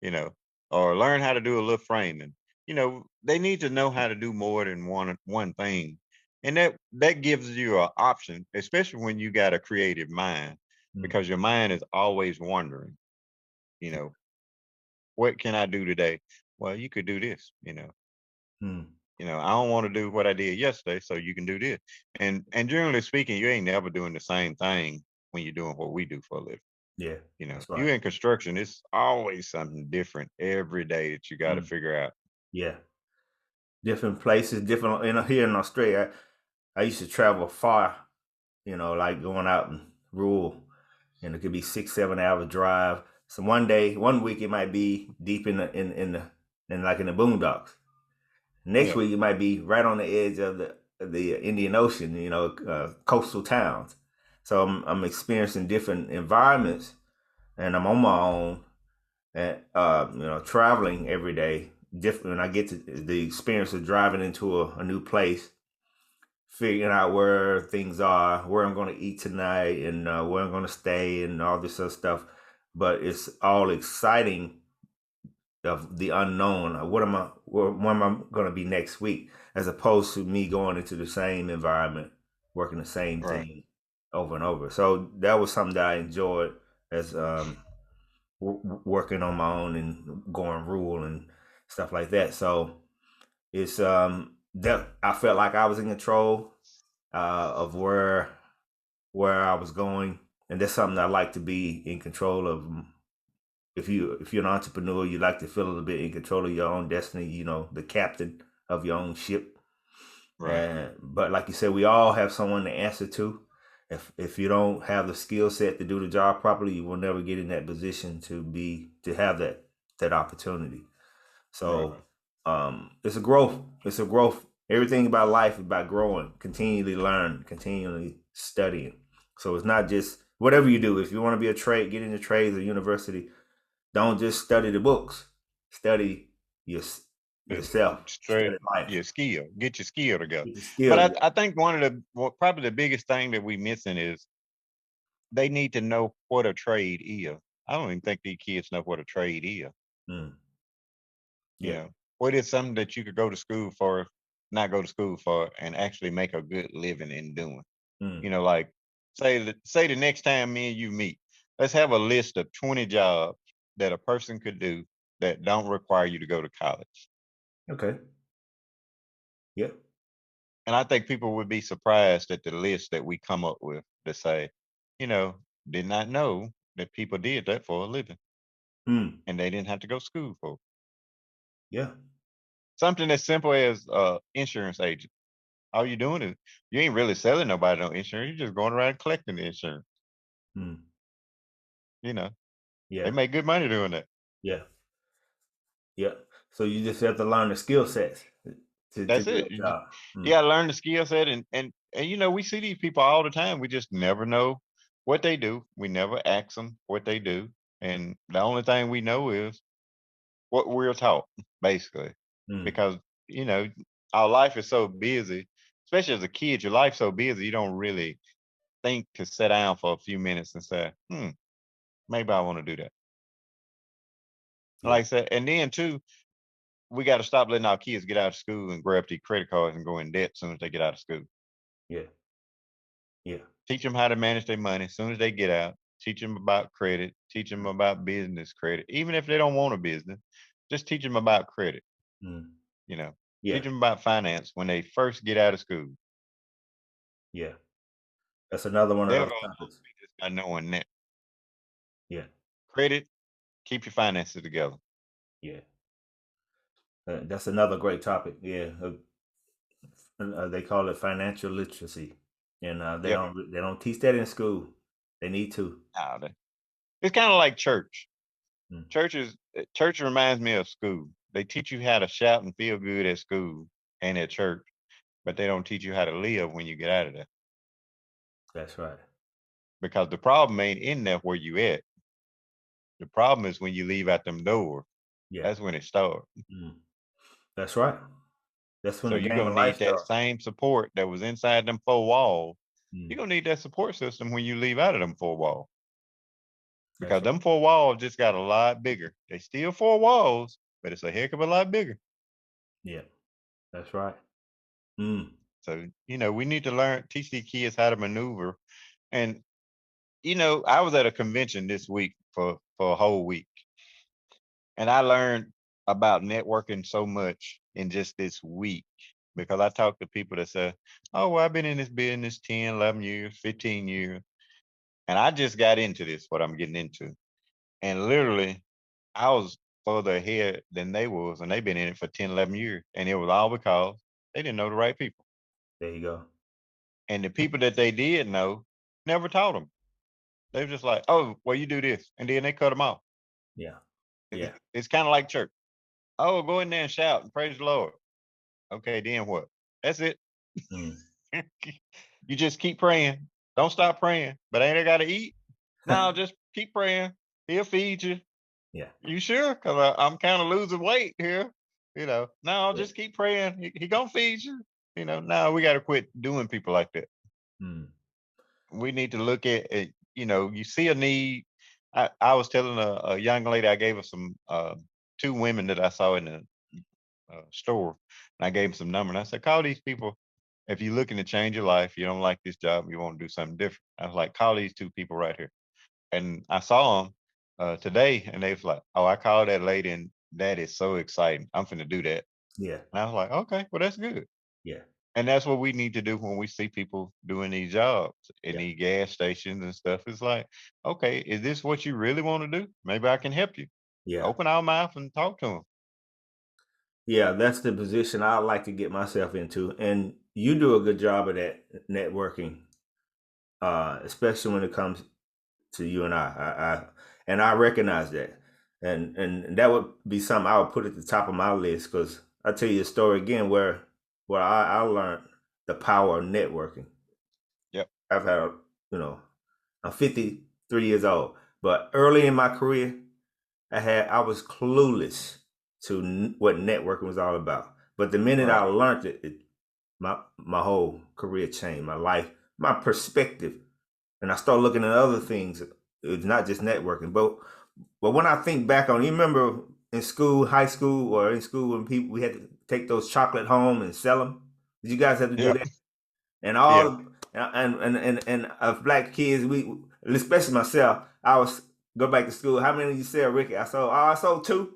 you know, or learn how to do a little framing. You know, they need to know how to do more than one thing. And that gives you an option, especially when you got a creative mind, because your mind is always wondering, you know, what can I do today? Well, you could do this, mm-hmm. I don't want to do what I did yesterday, so you can do this. And generally speaking, you ain't never doing the same thing when you're doing what we do for a living. Yeah, You that's in construction, it's always something different every day that you got to right. figure out. Yeah, different places, different. Here in Australia, I used to travel far. Like going out in rural, and it could be 6, 7 hour drive. So one week it might be deep in like in the boondocks. Next Yeah, week it might be right on the edge of the Indian Ocean. Coastal towns. So I'm experiencing different environments, and I'm on my own, and traveling every day. Different. When I get to the experience of driving into a new place, figuring out where things are, where I'm going to eat tonight, and where I'm going to stay, and all this other stuff. But it's all exciting of the unknown. Where am I going to be next week? As opposed to me going into the same environment, working the same right, thing over and over. So that was something that I enjoyed as working on my own and going rural and stuff like that. So it's that I felt like I was in control of where I was going, and that's something I like to be in control of. If you're an entrepreneur, you like to feel a little bit in control of your own destiny. The captain of your own ship. right, But like you said, we all have someone to answer to. If you don't have the skill set to do the job properly, you will never get in that position to have that opportunity. right. So it's a growth. It's a growth. Everything about life is about growing, continually learn, continually studying. So it's not just whatever you do. If you want to be a trade, get into trades or university. Don't just study the books. Study your, Just yourself. straight Study life. your skill, get your skill together. Get your But skill. I think one of probably the biggest thing that we missing is they need to know what a trade is. I don't even think these kids know what a trade is. Mm, You yeah. know, what is something that you could go to school for, not go to school for, and actually make a good living in doing? Mm. Like say the next time me and you meet, let's have a list of 20 jobs that a person could do that don't require you to go to college. Okay. Yeah. And I think people would be surprised at the list that we come up with to say, you know, did not know that people did that for a living Mm. and they didn't have to go to school for it. Yeah. Something as simple as insurance agent. All you doing is you ain't really selling nobody no insurance. You're just going around collecting the insurance. Mm. You know, they Yeah. make good money doing that. Yeah. Yeah. So you just have to learn the skill sets to That's do it. that job. You Mm. gotta learn the skill set and we see these people all the time. We just never know what they do. We never ask them what they do. And the only thing we know is what we're taught, basically. Mm. Because, you know, our life is so busy, especially as a kid, your life's so busy, you don't really think to sit down for a few minutes and say, maybe I want to do that. Yeah. Like I said, and then too, we got to stop letting our kids get out of school and grab these credit cards and go in debt as soon as they get out of school. Yeah. Yeah. Teach them how to manage their money as soon as they get out. Teach them about credit. Teach them about business credit. Even if they don't want a business, just teach them about credit. Mm. You know, Yeah. teach them about finance when they first get out of school. Yeah. That's another one of They'll those go a long topics. way just by knowing that Yeah. credit, keep your finances together. Yeah. That's another great topic. Yeah. They call it financial literacy, and Yep. they don't teach that in school. They need to. It's kind of like church. Mm. Church reminds me of school. They teach you how to shout and feel good at school and at church, but they don't teach you how to live when you get out of there. That's right. Because the problem ain't in there where you at. The problem is when you leave out them doors. Yeah. That's when it starts. Mm. That's right. That's when So the you're game gonna of life need that starts. same support that was inside them four walls. You're Mm. gonna need that support system when you leave out of them four walls. That's Because right. them four walls just got a lot bigger. They still four walls, but it's a heck of a lot bigger. Yeah. That's right. Mm. So, we need to teach these kids how to maneuver. And, I was at a convention this week for a whole week. And I learned about networking so much in just this week because I talked to people that say, oh, well, I've been in this business 10, 11 years, 15 years. And I just got into this, what I'm getting into. And literally, I was further ahead than they was, and they've been in it for 10, 11 years. And it was all because they didn't know the right people. There you go. And the people that they did know never taught them. They were just like, oh, well, you do this. And then they cut them off. Yeah. Yeah. It's kind of like church. Oh, go in there and shout and praise the Lord. Okay, then what? That's it. Mm. You just keep praying. Don't stop praying. But ain't I got to eat? No, just keep praying. He'll feed you. Yeah. You sure? Because I'm kind of losing weight here. No, Yeah. just keep praying. He gonna feed you. No, we got to quit doing people like that. Mm. We need to look at you see a need. I was telling a young lady, I gave her some two women that I saw in the store, and I gave them some number, and I said, call these people if you're looking to change your life. You don't like this job, you want to do something different. I was like, call these two people right here, and I saw them today, and they was like, oh, I called that lady, and that is so exciting. I'm finna do that. Yeah. And I was like, okay, well, that's good. Yeah. And that's what we need to do when we see people doing these jobs in Yeah. these gas stations and stuff. It's like, okay, is this what you really want to do? Maybe I can help you. Yeah. Open our mouth and talk to them. Yeah. That's the position I like to get myself into. And you do a good job of that networking, especially when it comes to you and and I recognize that. And that would be something I would put at the top of my list because I'll tell you a story again where I learned the power of networking. Yep. I've had, I'm 53 years old, but early in my career, I was clueless to what networking was all about. But the minute I Right. learned my whole career changed, my life, my perspective, and I started looking at other things. It's not just networking, but when I think back on, you remember in school, high school, or in school when people we had to take those chocolate home and sell them? Did you guys have to do Yeah. that? And Yeah. all and of black kids, we especially myself, I was go back to school. How many did you sell, Ricky? I sold two.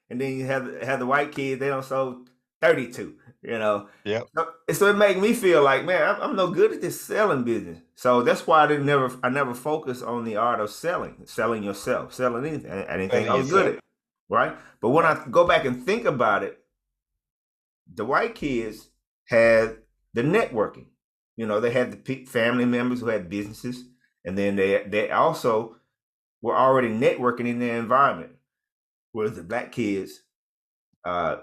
And then you have the white kids, they don't sold 32, you know. Yep. So it made me feel like, man, I'm no good at this selling business. So that's why I never focused on the art of selling yourself, selling anything. I didn't think Telling I was good yourself. at it, right? But when Right. I go back and think about it, the white kids had the networking. You know, they had the family members who had businesses, and then they also were already networking in their environment. Whereas the black kids, uh,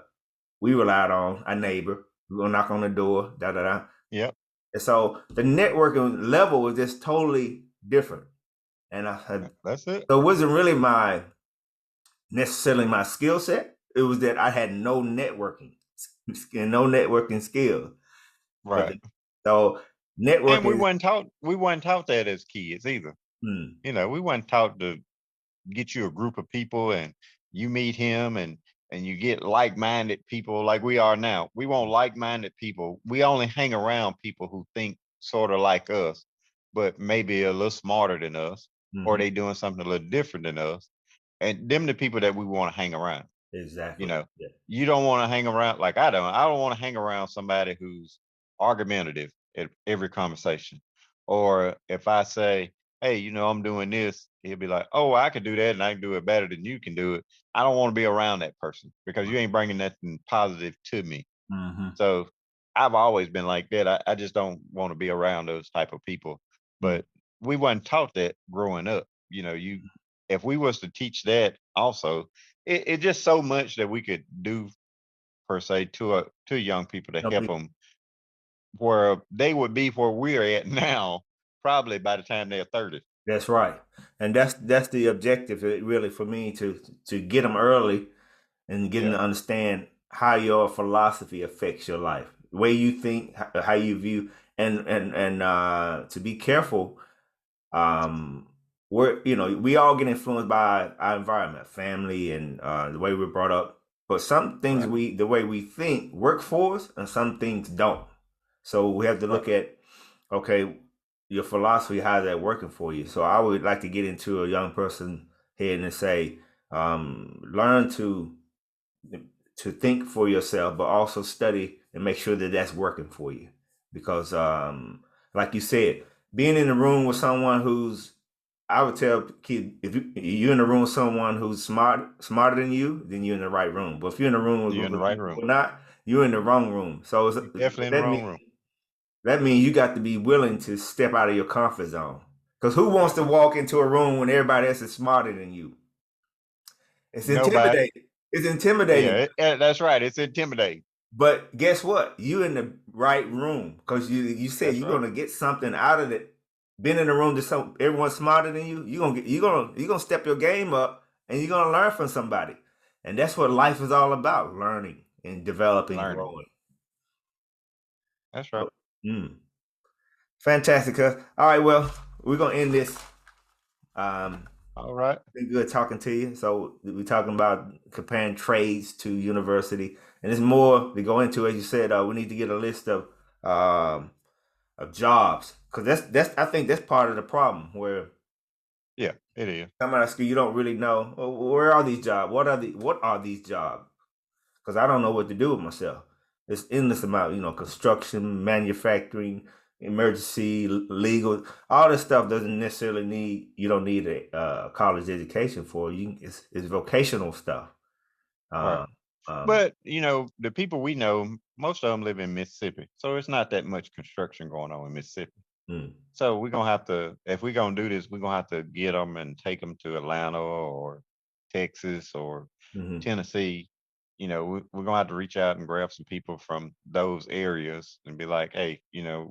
we relied on a neighbor. We gonna knock on the door, da da da. Yep. And so the networking level was just totally different. And I had, That's it. so it wasn't really my necessarily my skill set. It was that I had no networking and no networking skills. But Right. so And networking, we weren't taught that as kids either. hmm, We weren't taught to get you a group of people and you meet him and you get like-minded people like we are now. We want like-minded people. We only hang around people who think sort of like us, but maybe a little smarter than us, or hmm, they doing something a little different than us. And them the people that we want to hang around. You exactly. know, Yeah. you don't want to hang around like I don't. I don't want to hang around somebody who's argumentative at every conversation. Or if I say, hey, I'm doing this, he'll be like, oh, I could do that and I can do it better than you can do it. I don't want to be around that person because you ain't bringing nothing positive to me. Hmm. So I've always been like that. I just don't want to be around those type of people. Hmm. But we wasn't taught that growing up. You if we was to teach that also, it just so much that we could do per se to young people to help them where they would be where we're at now, probably by the time they're 30. That's right, and that's the objective, really, for me to get them early and getting Yeah, to understand how your philosophy affects your life, the way you think, how you view, and to be careful. Um, we all get influenced by our environment, family, and the way we're brought up. But some things right, the way we think work for us, and some things don't. So we have to right. look at, okay, your philosophy, how's that working for you? So I would like to get into a young person head and say, learn to think for yourself, but also study and make sure that that's working for you. Because, like you said, being in a room with someone who's, I would tell kids, if you're in a room with someone who's smarter than you, then you're in the right room. But if you're in a room with a You're in group the of right people who room. are not, you're in the wrong room. So You're definitely in the wrong room. that means you got to be willing to step out of your comfort zone. Because who wants Yep. to walk into a room when everybody else is smarter than you? It's Nobody. intimidating. It's intimidating. Yeah, that's right. It's intimidating. But guess what? You in the right room because you said That's you're right. gonna get something out of it. Being in a room that everyone's smarter than you, you're gonna step your game up and you're gonna learn from somebody. And that's what life is all about, learning and developing, Learning. growing. That's right. So, fantastic. All right, well, we're gonna end this. Um, All right. been good talking to you. So we're talking about comparing trades to university, and there's more to go into. As you said, we need to get a list um, of jobs because that's I think that's part of the problem where Yeah, it is. come out of school you don't really know, oh, where are these jobs, what are these jobs, because I don't know what to do with myself. It's endless amount, construction, manufacturing, emergency, legal, all this stuff doesn't necessarily you don't need a college education for. It's vocational stuff. Right. uh, um, But the people we know, most of them live in Mississippi, so it's not that much construction going on in Mississippi. mm, So we're gonna have to, if we're gonna do this, we're gonna have to get them and take them to Atlanta or Texas or mhm, Tennessee. We're gonna have to reach out and grab some people from those areas and be like, hey,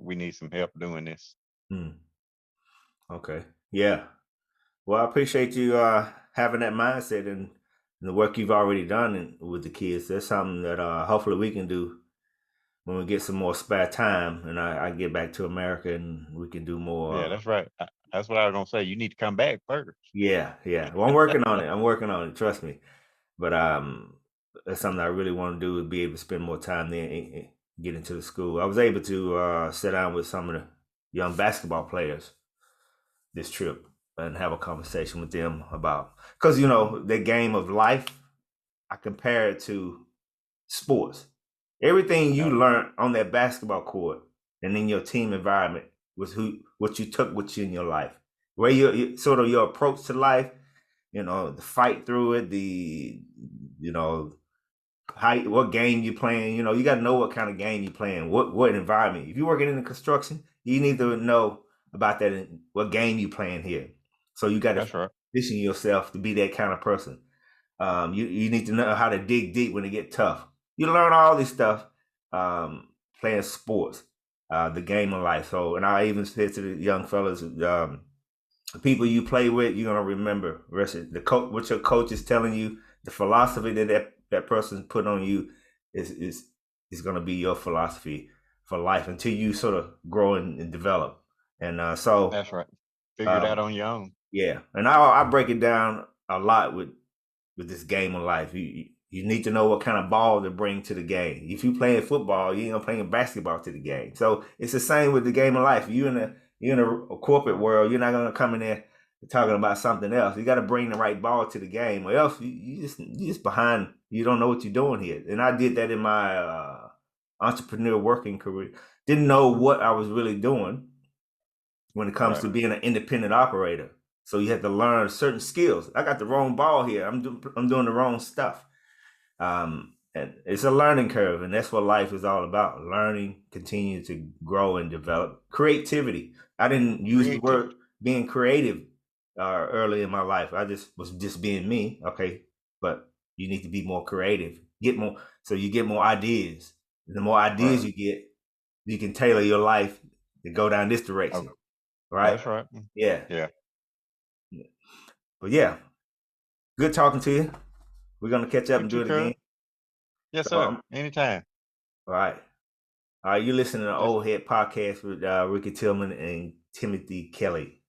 we need some help doing this. mm. Okay, yeah. Well, I appreciate you having that mindset and the work you've already done with the kids. That's something that hopefully we can do when we get some more spare time and I get back to America and we can do Yeah, more. that's right. That's what I was gonna say. You need to come back first. Yeah, yeah. Well, I'm working on it. I'm working on it. Trust me. But that's something I really want to do is be able to spend more time there and get into the school. I was able to sit down with some of the young basketball players this trip and have a conversation with them about because the game of life. I compare it to sports. Everything you Yeah, learned on that basketball court and in your team environment was what you took with you in your life. Where sort of your approach to life, the fight through it, the you know what game you playing. You got to know what kind of game you playing, what environment. If you're working in the construction, you need to know about that. What game you playing here. So you got to that's right. position yourself to be that kind of person. You need to know how to dig deep when it get tough. You learn all this stuff playing sports, the game of life. So, and I even said to the young fellas, the people you play with, you're gonna remember. Rest of the coach, what your coach is telling you, the philosophy that person put on you is gonna be your philosophy for life until you sort of grow and develop. And That's right. Figure it out um, on your own. yeah, and I break it down a lot with this game of life. You need to know what kind of ball to bring to the game. If you playing football, you ain't gonna bring basketball to the game. So it's the same with the game of life. You in a corporate world, you're not gonna come in there talking about something else. You got to bring the right ball to the game, or else you just behind. You don't know what you're doing here. And I did that in my entrepreneur working career. Didn't know what I was really doing when it comes Right. to being an independent operator. So you have to learn certain skills. I got the wrong ball here. I'm doing the wrong stuff. And it's a learning curve, and that's what life is all about: learning, continue to grow and develop. Creativity. I didn't use the Creative. word being creative early in my life. I just was just being me. Okay, but you need to be more creative. Get more, so you get more ideas. The more Right. ideas you get, you can tailor your life to go down this Oh, direction. Right? that's right. Yeah. Yeah. But yeah, good talking to you. We're gonna catch up You and do too, it again. Kurt. Yes, So, sir. Anytime. all right. All right, you're listening to Yes. Old Head Podcast with Ricky Tillman and Timothy Kelly.